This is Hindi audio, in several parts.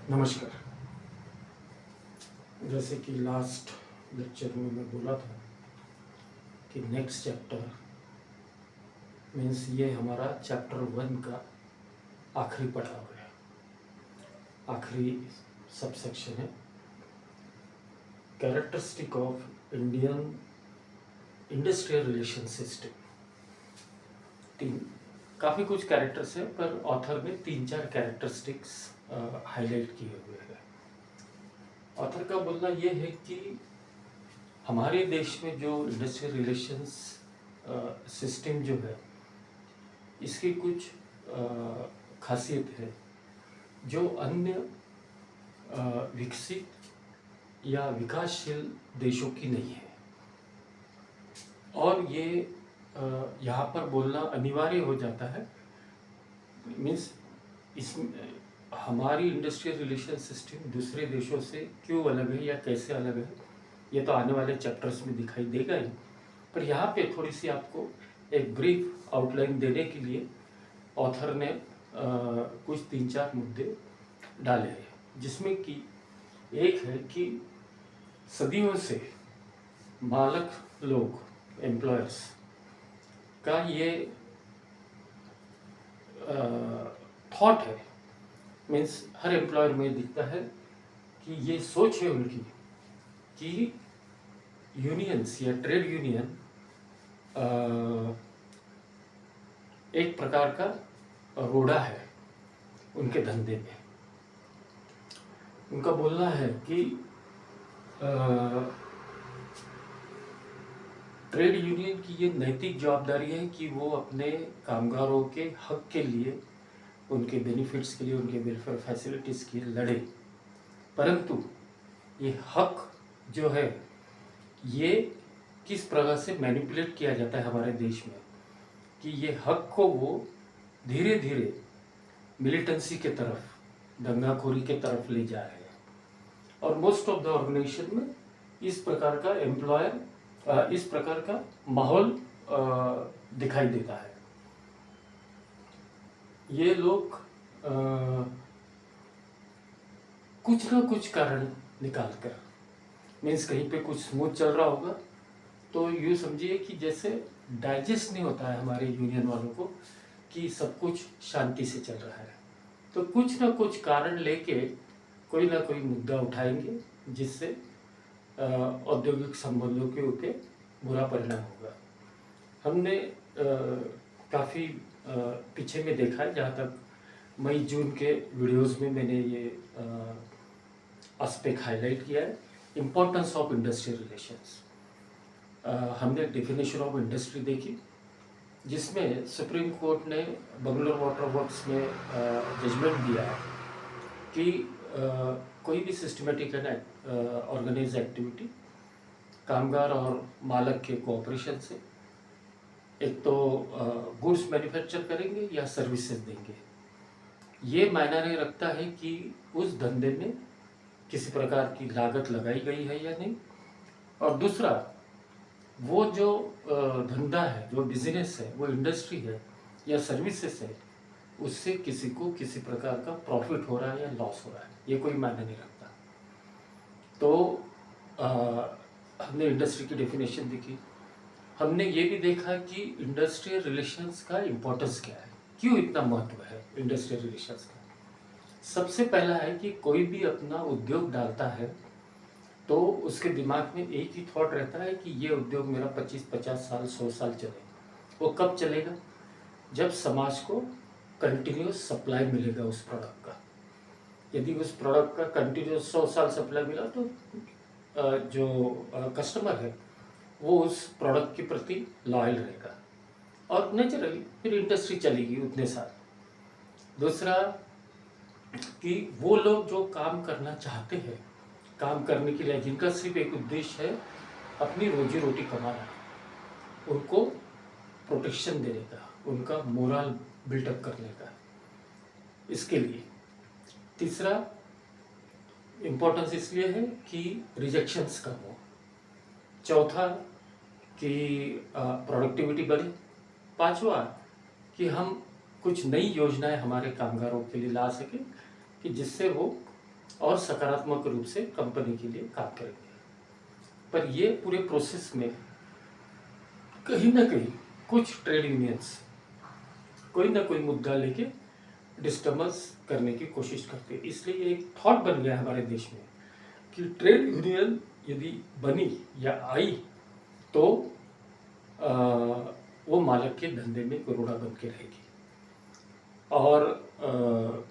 नमस्कार। जैसे कि लास्ट लेक्चर में मैं बोला था कि नेक्स्ट चैप्टर मीन्स ये हमारा चैप्टर 1 का आखिरी पड़ाव है, आखिरी सबसेक्शन है। Characteristic of Indian industrial relation system. काफ़ी कुछ कैरेक्टर्स है, पर ऑथर ने 3-4 कैरेक्टरिस्टिक्स हाईलाइट किए हुए हैं। ऑथर का बोलना ये है कि हमारे देश में जो इंडस्ट्रियल रिलेशंस सिस्टम जो है, इसकी कुछ खासियत है जो अन्य विकसित या विकासशील देशों की नहीं है। और ये यहाँ पर बोलना अनिवार्य हो जाता है। मीन्स इसमें हमारी इंडस्ट्रियल रिलेशन सिस्टम दूसरे देशों से क्यों अलग है या कैसे अलग है, ये तो आने वाले चैप्टर्स में दिखाई देगा ही। पर यहाँ पे थोड़ी सी आपको एक ब्रीफ आउटलाइन देने के लिए ऑथर ने कुछ 3-4 मुद्दे डाले हैं, जिसमें कि एक है कि सदियों से मालक लोग, एम्प्लॉयर्स का ये थॉट है, मीन्स हर एम्प्लॉयर में दिखता है कि ये सोच है उनकी कि यूनियंस या ट्रेड यूनियन एक प्रकार का रोड़ा है उनके धंधे में। उनका बोलना है कि ट्रेड यूनियन की ये नैतिक जवाबदारी है कि वो अपने कामगारों के हक के लिए, उनके बेनिफिट्स के लिए, उनके वेलफेयर फैसिलिटीज़ के लिए लड़े। परंतु ये हक जो है, ये किस प्रकार से मैनिपुलेट किया जाता है हमारे देश में कि ये हक को वो धीरे धीरे मिलिटेंसी के तरफ, दंगाखोरी के तरफ ले जा रहे हैं। और मोस्ट ऑफ द ऑर्गेनाइजेशन में इस प्रकार का इस प्रकार का माहौल दिखाई देता है। ये लोग कुछ ना कुछ कारण निकाल कर, मीन्स कहीं पे कुछ स्मूथ चल रहा होगा तो यूँ समझिए कि जैसे डाइजेस्ट नहीं होता है हमारे यूनियन वालों को कि सब कुछ शांति से चल रहा है, तो कुछ ना कुछ कारण लेके कोई ना कोई मुद्दा उठाएंगे जिससे औद्योगिक संबंधों के ऊपर बुरा परिणाम होगा। हमने काफ़ी पीछे में देखा है, जहाँ तक मई जून के वीडियोस में मैंने ये एस्पेक्ट हाईलाइट किया है, इम्पोर्टेंस ऑफ इंडस्ट्रियल रिलेशंस। हमने डेफिनेशन ऑफ इंडस्ट्री देखी, जिसमें सुप्रीम कोर्ट ने बंगलोर वाटर वर्क्स में जजमेंट दिया है कि कोई भी सिस्टमेटिक एंड ऑर्गेनाइज एक्टिविटी कामगार और मालक के कोऑपरेशन से एक तो गुड्स मैन्युफैक्चर करेंगे या सर्विसेज देंगे। ये मायना नहीं रखता है कि उस धंधे में किसी प्रकार की लागत लगाई गई है या नहीं। और दूसरा, वो जो धंधा है, जो बिजनेस है, वो इंडस्ट्री है या सर्विसेज है, उससे किसी को किसी प्रकार का प्रॉफिट हो रहा है या लॉस हो रहा है, ये कोई मायने नहीं रखता। तो हमने इंडस्ट्री की डेफिनेशन देखी। हमने ये भी देखा कि इंडस्ट्रियल रिलेशंस का इम्पोर्टेंस क्या है, क्यों इतना महत्व है इंडस्ट्रियल रिलेशंस का। सबसे पहला है कि कोई भी अपना उद्योग डालता है तो उसके दिमाग में एक ही थॉट रहता है कि ये उद्योग मेरा 25-50 साल 100 साल चलेगा। वो कब चलेगा? जब समाज को कंटिन्यूस सप्लाई मिलेगा उस प्रोडक्ट का। यदि उस प्रोडक्ट का कंटिन्यूस 100 साल सप्लाई मिला तो जो कस्टमर है वो उस प्रोडक्ट के प्रति लॉयल रहेगा और नेचुरली फिर इंडस्ट्री चलेगी उतने साल। दूसरा कि वो लोग जो काम करना चाहते हैं, काम करने के लिए जिनका सिर्फ एक उद्देश्य है अपनी रोजी रोटी कमाना, उनको प्रोटेक्शन देने का, उनका मोरल बिल्डअप करने का, इसके लिए। तीसरा इम्पोर्टेंस इसलिए है कि रिजेक्शंस कम हो। चौथा कि प्रोडक्टिविटी बढ़े। पांचवा कि हम कुछ नई योजनाएं हमारे कामगारों के लिए ला सकें कि जिससे वो और सकारात्मक रूप से कंपनी के लिए काम करेंगे। पर ये पूरे प्रोसेस में कहीं ना कहीं कुछ ट्रेड यूनियंस कोई ना कोई मुद्दा लेके डिस्टर्बेंस करने की कोशिश करते हैं। इसलिए एक थॉट बन गया हमारे देश में कि ट्रेड यूनियन यदि बनी या आई तो वो मालिक के धंधे में करोड़ा बन के रहेगी। और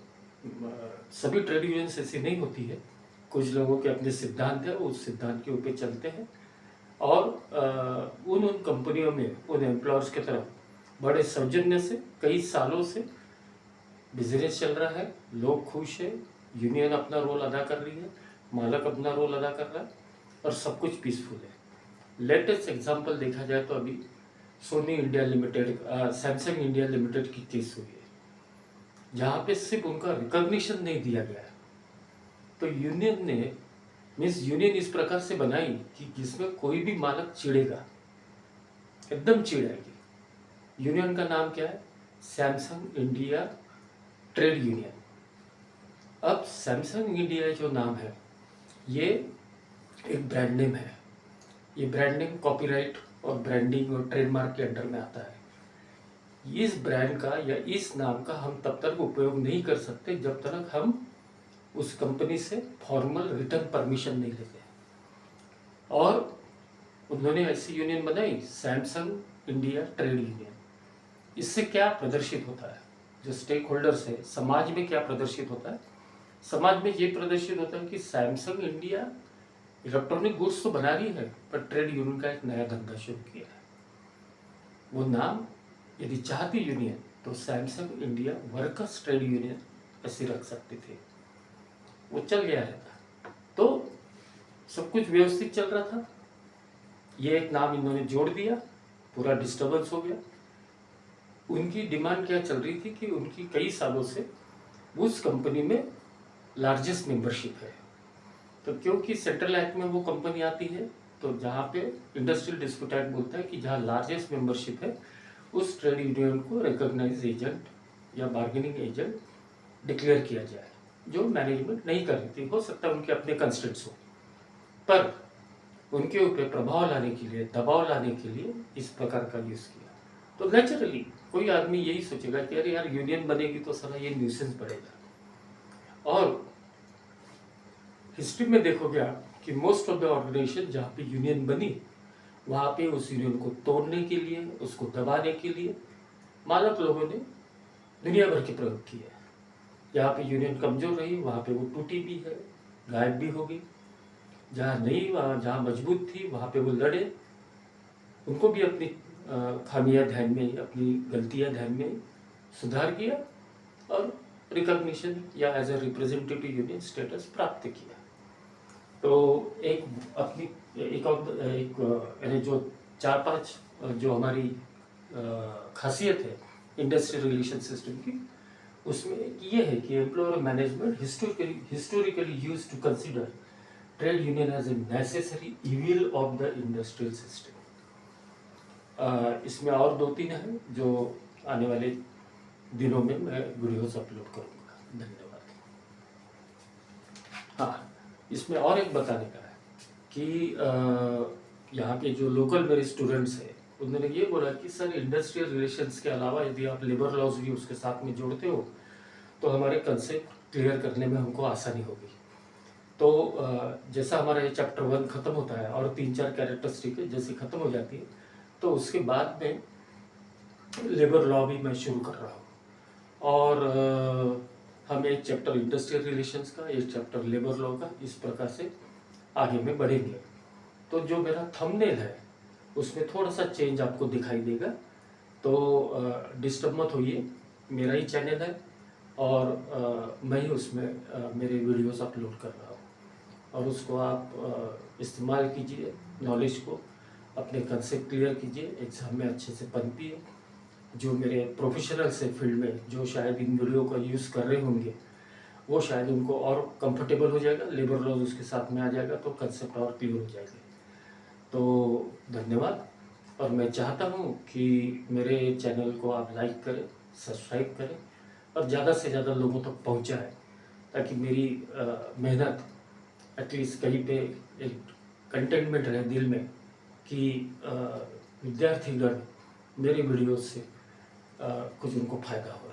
सभी ट्रेड यूनियंस ऐसी नहीं होती है। कुछ लोगों के अपने सिद्धांत है, उस सिद्धांत के ऊपर चलते हैं और उन कंपनियों में उन एम्प्लॉयर्स की तरफ बड़े सौजन्य से कई सालों से बिजनेस चल रहा है, लोग खुश है, यूनियन अपना रोल अदा कर रही है, मालिक अपना रोल अदा कर रहा है और सब कुछ पीसफुल है। लेटेस्ट एग्जांपल देखा जाए तो अभी Soni India limited, Samsung India limited की केस हुई है, जहाँ पे सिर्फ उनका रिकॉग्निशन नहीं दिया गया। तो यूनियन ने यूनियन इस प्रकार से बनाई कि जिसमें कोई भी मालिक चिढ़ेगा, एकदम चिढ़ेगी। यूनियन का नाम क्या है? Samsung India trade union. अब सैमसंग इंडिया जो नाम है ये एक ब्रांड नेम है। ये ब्रांड नेम कॉपीराइट और ब्रांडिंग और ट्रेडमार्क के अंडर में आता है। इस ब्रांड का या इस नाम का हम तब तक उपयोग नहीं कर सकते जब तक हम उस कंपनी से फॉर्मल रिटर्न परमिशन नहीं लेते। और उन्होंने ऐसी यूनियन बनाई, सैमसंग इंडिया ट्रेड यूनियन। इससे क्या प्रदर्शित होता है? जो स्टेक होल्डर्स है, समाज में क्या प्रदर्शित होता है? समाज में ये प्रदर्शित होता है कि सैमसंग इंडिया इलेक्ट्रॉनिक गुड्स तो बना रही है पर ट्रेड यूनियन का एक नया धंधा शुरू किया है। वो नाम यदि चाहती यूनियन तो Samsung India workers trade union ऐसे रख सकते थे। वो चल गया रहता तो सब कुछ व्यवस्थित चल रहा था। ये एक नाम इन्होंने जोड़ दिया, पूरा डिस्टर्बेंस हो गया। उनकी डिमांड क्या चल रही थी कि उनकी कई सालों से उस कंपनी में लार्जेस्ट मेंबरशिप है। तो क्योंकि सेंट्रल एक्ट में वो कंपनी आती है तो जहाँ पे इंडस्ट्रियल डिस्प्यूट एक्ट बोलता है कि जहाँ लार्जेस्ट मेंबरशिप है उस ट्रेड यूनियन को रिकॉग्नाइज एजेंट या बार्गेनिंग एजेंट डिक्लेयर किया जाए, जो मैनेजमेंट नहीं कर रही थी। हो सकता है उनके अपने कंस्ट्रेंट्स हो, पर उनके ऊपर प्रभाव लाने के लिए, दबाव लाने के लिए इस प्रकार का यूज़ किया। तो नेचुरली कोई आदमी यही सोचेगा कि अरे यार यूनियन बनेगी तो साला ये न्यूसेंस बढ़ेगा। और हिस्ट्री में देखोगे आप कि मोस्ट ऑफ द ऑर्गेनाइजेशन जहाँ पे यूनियन बनी वहाँ पे उस यूनियन को तोड़ने के लिए, उसको दबाने के लिए मालक लोगों ने दुनिया भर के प्रयोग किए। जहाँ पे यूनियन कमजोर रही वहाँ पे वो टूटी भी है, गायब भी हो गई। जहाँ नहीं, वहाँ जहाँ मजबूत थी वहाँ पे वो लड़े, उनको भी अपनी खामियां ध्यान में, अपनी गलतियां ध्यान में सुधार किया और रिकॉग्निशन या as a representative union status प्राप्त किया। तो एक अपनी एक यानी जो 4-5 जो हमारी खासियत है इंडस्ट्रियल रिलेशन सिस्टम की, उसमें ये है कि employer management historically used to consider trade union as a necessary evil of the industrial system. इसमें और 2-3 हैं जो आने वाले दिनों में मैं वीडियोस अपलोड करूँगा। धन्यवाद। हाँ, इसमें और एक बताने का है कि यहाँ के जो लोकल मेरे स्टूडेंट्स हैं उन्होंने ये बोला कि सर इंडस्ट्रियल रिलेशंस के अलावा यदि आप लेबर लॉज भी उसके साथ में जोड़ते हो तो हमारे कंसेप्ट क्लियर करने में हमको आसानी होगी। तो जैसा हमारा ये चैप्टर 1 खत्म होता है और 3-4 कैरेक्टरिस्टिक जैसे खत्म हो जाती है तो उसके बाद में लेबर लॉ भी मैं शुरू कर रहा हूँ। और हम एक चैप्टर इंडस्ट्रियल रिलेशंस का, एक चैप्टर लेबर लॉ का, इस प्रकार से आगे में बढ़ेंगे। तो जो मेरा थंबनेल है उसमें थोड़ा सा चेंज आपको दिखाई देगा, तो डिस्टर्ब मत होइए। मेरा ही चैनल है और मैं ही उसमें मेरे वीडियोस अपलोड कर रहा हूँ और उसको आप इस्तेमाल कीजिए, नॉलेज को, अपने कंसेप्ट क्लियर कीजिए, एग्जाम में अच्छे से पनपिए। जो मेरे प्रोफेशनल्स है फील्ड में, जो शायद इन वीडियो का यूज़ कर रहे होंगे, वो शायद उनको और कंफर्टेबल हो जाएगा, लेबर लॉज उसके साथ में आ जाएगा तो कंसेप्ट और क्लियर हो जाएगा। तो धन्यवाद। और मैं चाहता हूँ कि मेरे चैनल को आप लाइक करें, सब्सक्राइब करें और ज़्यादा से ज़्यादा लोगों तक पहुँचाएँ ताकि मेरी मेहनत एटलीस्ट कहीं पे एक कंटेनमेंट रहे दिल में कि विद्यार्थीगण मेरे वीडियो से कुछ उनको फ़ायदा हो।